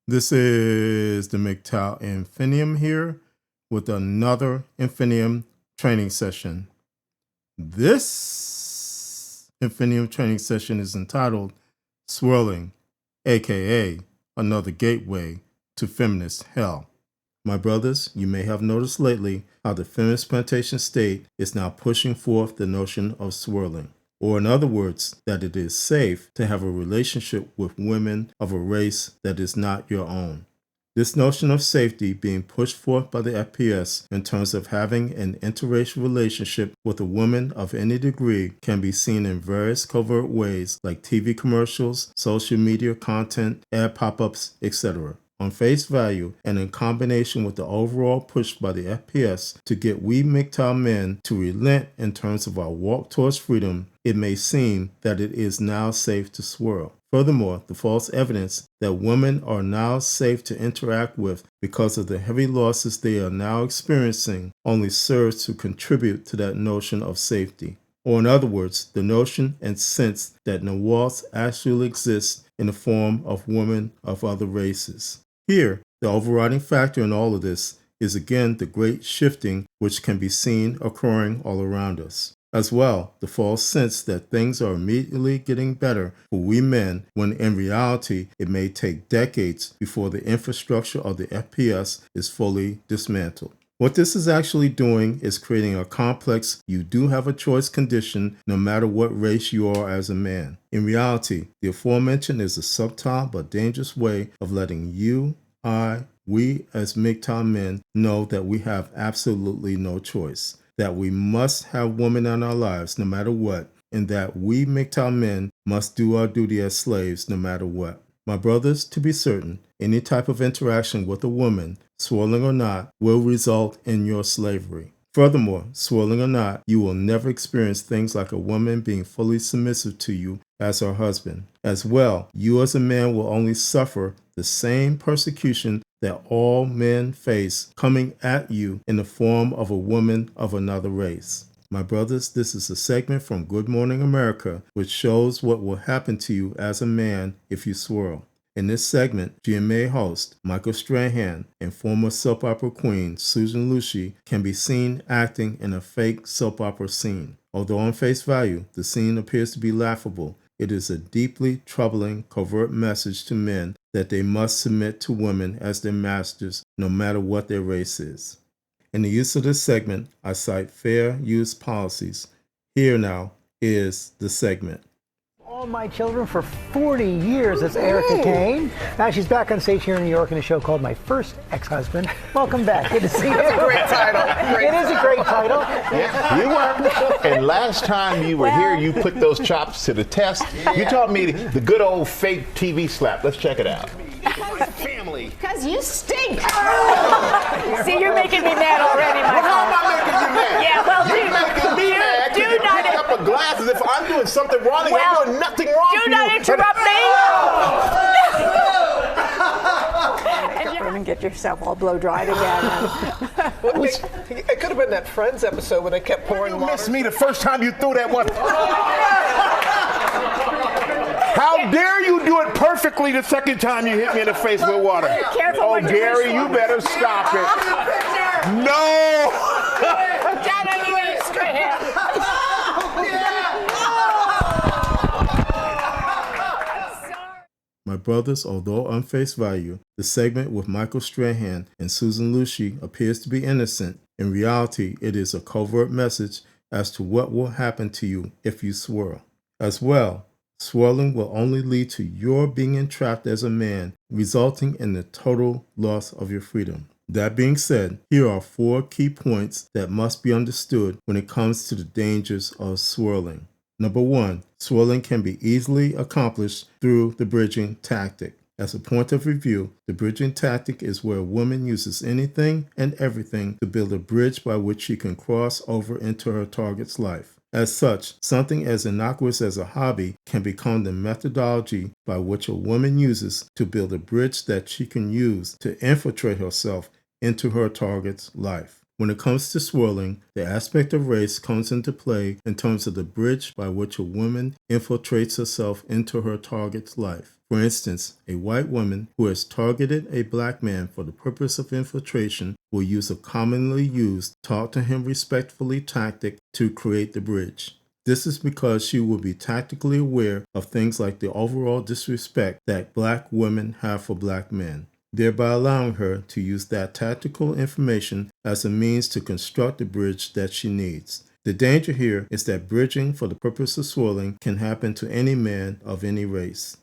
This is the MGTOW Infinium here with another Infinium training session. This Infinium training session is entitled Swirling, aka Another Gateway to Feminist Hell. My brothers, you may have noticed lately how the feminist plantation state is now pushing forth the notion of swirling. Or in other words, that it is safe to have a relationship with women of a race that is not your own. This notion of safety being pushed forth by the FPS in terms of having an interracial relationship with a woman of any degree can be seen in various covert ways like TV commercials, social media content, ad pop-ups, etc. On face value, and in combination with the overall push by the FPS to get we MGTOW men to relent in terms of our walk towards freedom, it may seem that it is now safe to swirl. Furthermore, the false evidence that women are now safe to interact with because of the heavy losses they are now experiencing only serves to contribute to that notion of safety. Or in other words, the notion and sense that Nawals actually exists in the form of women of other races. Here, the overriding factor in all of this is again the great shifting which can be seen occurring all around us. As well, the false sense that things are immediately getting better for we men when in reality it may take decades before the infrastructure of the FPS is fully dismantled. What this is actually doing is creating a complex you do have a choice condition no matter what race you are as a man. In reality, the aforementioned is a subtle but dangerous way of letting you, we as MGTOW men know that we have absolutely no choice, that we must have women in our lives no matter what, and that we MGTOW men must do our duty as slaves no matter what. My brothers, to be certain, any type of interaction with a woman, swirling or not, will result in your slavery. Furthermore, swirling or not, you will never experience things like a woman being fully submissive to you as her husband. As well, you as a man will only suffer the same persecution that all men face coming at you in the form of a woman of another race. My brothers, this is a segment from Good Morning America which shows what will happen to you as a man if you swirl. In this segment, GMA host Michael Strahan and former soap opera queen Susan Lucci can be seen acting in a fake soap opera scene. Although on face value, the scene appears to be laughable, it is a deeply troubling, covert message to men that they must submit to women as their masters, no matter what their race is. In the use of this segment, I cite fair use policies. Here now is the segment. All my children for 40 years. That's Erica Kane. Now she's back on stage here in New York in a show called My First Ex-Husband. Welcome back. Good to see you. That's a great title. It is a great title. Yeah, you were. And last time you were here, you put those chops to the test. You taught me the good old fake TV slap. Let's check it out. Family. Because you stink. See, you're making me mad already, Michael. How am I making you mad? Yeah, well, You're making me mad because you picked up a glass as if I'm doing something wrong and I'm doing nothing wrong. Do not interrupt me. And get yourself all blow dried again. It could have been that Friends episode where they kept pouring water. You missed me the first time you threw that one. How dare you do it perfectly the second time you hit me in the face with water? Careful oh, what you Gary, wish you for. better stop it. No! Dad, I need you straight here. My brothers, although on face value, the segment with Michael Strahan and Susan Lucci appears to be innocent. In reality, it is a covert message as to what will happen to you if you swirl. As well, swirling will only lead to your being entrapped as a man, resulting in the total loss of your freedom. That being said, here are 4 key points that must be understood when it comes to the dangers of swirling. Number 1, swirling can be easily accomplished through the bridging tactic. As a point of review, the bridging tactic is where a woman uses anything and everything to build a bridge by which she can cross over into her target's life. As such, something as innocuous as a hobby can become the methodology by which a woman uses to build a bridge that she can use to infiltrate herself into her target's life. When it comes to swirling, the aspect of race comes into play in terms of the bridge by which a woman infiltrates herself into her target's life. For instance, a white woman who has targeted a black man for the purpose of infiltration will use a commonly used talk to him respectfully tactic to create the bridge. This is because she will be tactically aware of things like the overall disrespect that black women have for black men, thereby allowing her to use that tactical information as a means to construct the bridge that she needs. The danger here is that bridging for the purpose of swirling can happen to any man of any race.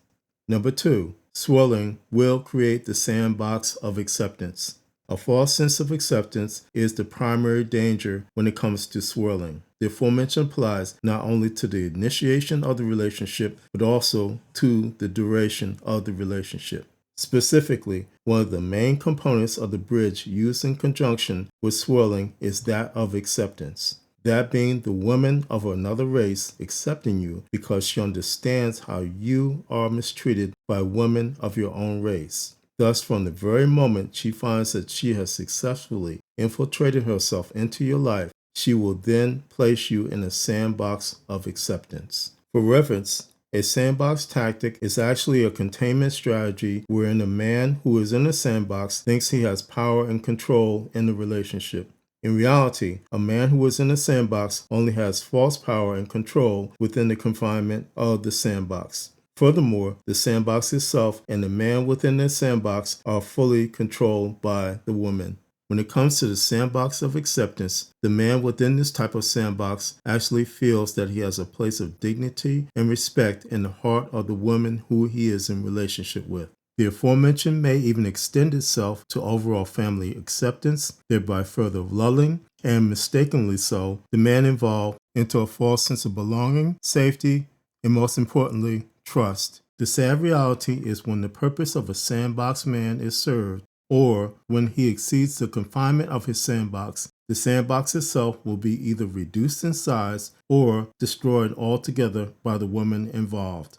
Number 2, swirling will create the sandbox of acceptance. A false sense of acceptance is the primary danger when it comes to swirling. The aforementioned applies not only to the initiation of the relationship, but also to the duration of the relationship. Specifically, one of the main components of the bridge used in conjunction with swirling is that of acceptance. That being the woman of another race accepting you because she understands how you are mistreated by women of your own race. Thus, from the very moment she finds that she has successfully infiltrated herself into your life, she will then place you in a sandbox of acceptance. For reference, a sandbox tactic is actually a containment strategy wherein a man who is in a sandbox thinks he has power and control in the relationship. In reality, a man who is in a sandbox only has false power and control within the confinement of the sandbox. Furthermore, the sandbox itself and the man within the sandbox are fully controlled by the woman. When it comes to the sandbox of acceptance, the man within this type of sandbox actually feels that he has a place of dignity and respect in the heart of the woman who he is in relationship with. The aforementioned may even extend itself to overall family acceptance, thereby further lulling, and mistakenly so, the man involved into a false sense of belonging, safety, and most importantly, trust. The sad reality is when the purpose of a sandbox man is served, or when he exceeds the confinement of his sandbox, the sandbox itself will be either reduced in size or destroyed altogether by the woman involved.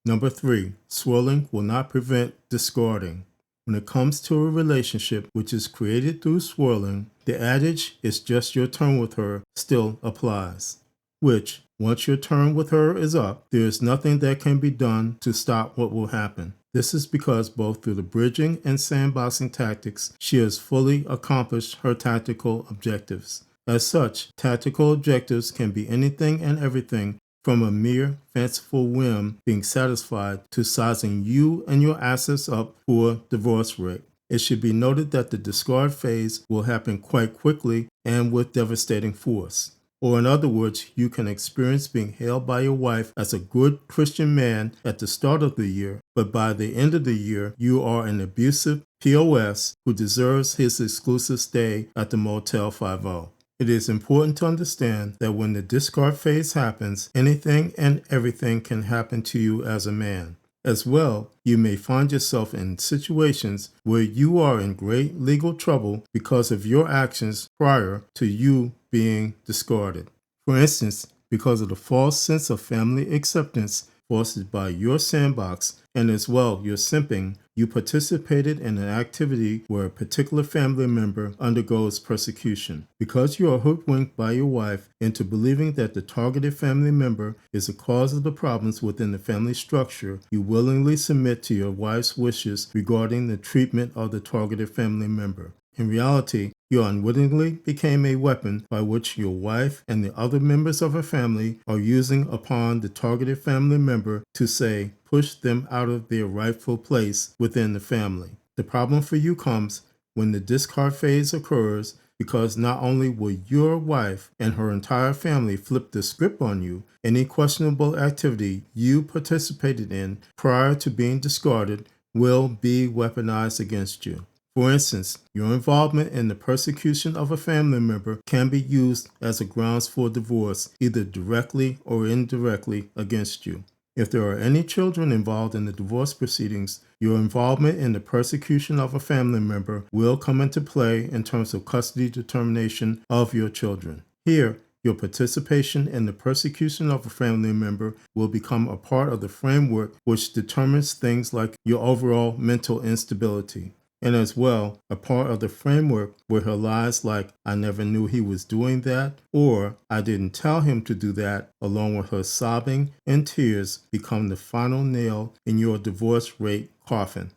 Number 3, swirling will not prevent discarding. When it comes to a relationship which is created through swirling, the adage, "it's just your turn with her," still applies. Which, once your turn with her is up, there is nothing that can be done to stop what will happen. This is because both through the bridging and sandboxing tactics, she has fully accomplished her tactical objectives. As such, tactical objectives can be anything and everything from a mere fanciful whim being satisfied to sizing you and your assets up for divorce rate. It should be noted that the discard phase will happen quite quickly and with devastating force. Or in other words, you can experience being hailed by your wife as a good Christian man at the start of the year, but by the end of the year, you are an abusive POS who deserves his exclusive stay at the Motel 50. It is important to understand that when the discard phase happens, anything and everything can happen to you as a man. As well, you may find yourself in situations where you are in great legal trouble because of your actions prior to you being discarded. For instance, because of the false sense of family acceptance fostered by your sandbox and as well your simping, you participated in an activity where a particular family member undergoes persecution. Because you are hoodwinked by your wife into believing that the targeted family member is the cause of the problems within the family structure, you willingly submit to your wife's wishes regarding the treatment of the targeted family member. In reality, you unwittingly became a weapon by which your wife and the other members of her family are using upon the targeted family member to say, push them out of their rightful place within the family. The problem for you comes when the discard phase occurs because not only will your wife and her entire family flip the script on you, any questionable activity you participated in prior to being discarded will be weaponized against you. For instance, your involvement in the persecution of a family member can be used as a grounds for divorce, either directly or indirectly against you. If there are any children involved in the divorce proceedings, your involvement in the persecution of a family member will come into play in terms of custody determination of your children. Here, your participation in the persecution of a family member will become a part of the framework which determines things like your overall mental instability. and as well a part of the framework where her lies like "I never knew he was doing that" or "I didn't tell him to do that," along with her sobbing and tears, become the final nail in your divorce rate coffin.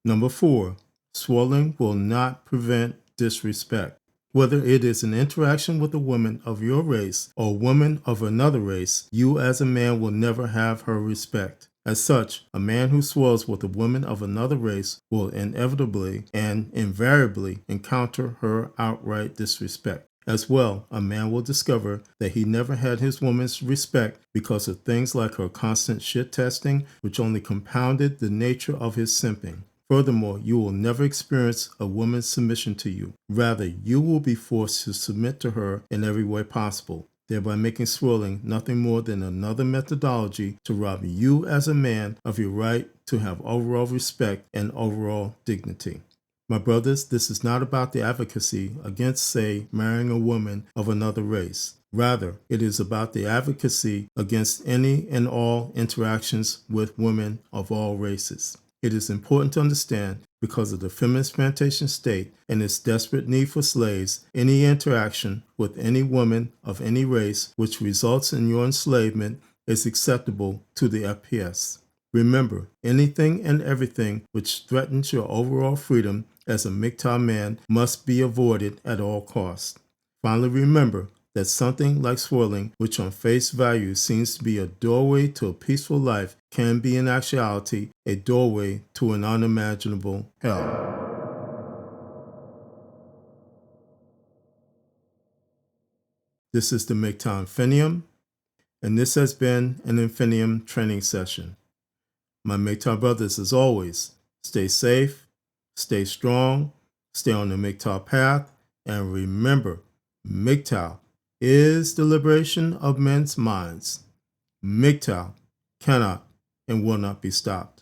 Number 4, swirling will not prevent disrespect. Whether it is an interaction with a woman of your race or a woman of another race, you as a man will never have her respect. As such, a man who swirls with a woman of another race will inevitably and invariably encounter her outright disrespect. As well, a man will discover that he never had his woman's respect because of things like her constant shit testing, which only compounded the nature of his simping. Furthermore, you will never experience a woman's submission to you. Rather, you will be forced to submit to her in every way possible, thereby making swirling nothing more than another methodology to rob you as a man of your right to have overall respect and overall dignity. My brothers, this is not about the advocacy against, say, marrying a woman of another race. Rather, it is about the advocacy against any and all interactions with women of all races. It is important to understand, because of the feminist plantation state and its desperate need for slaves, any interaction with any woman of any race which results in your enslavement is acceptable to the FPS. Remember, anything and everything which threatens your overall freedom as a MGTOW man must be avoided at all costs. Finally, remember that something like swirling, which on face value seems to be a doorway to a peaceful life, can be in actuality a doorway to an unimaginable hell. This is the MGTOW Infinium, and this has been an Infinium training session. My MGTOW brothers, as always, stay safe, stay strong, stay on the MGTOW path, and remember, MGTOW is the liberation of men's minds. MGTOW cannot and will not be stopped.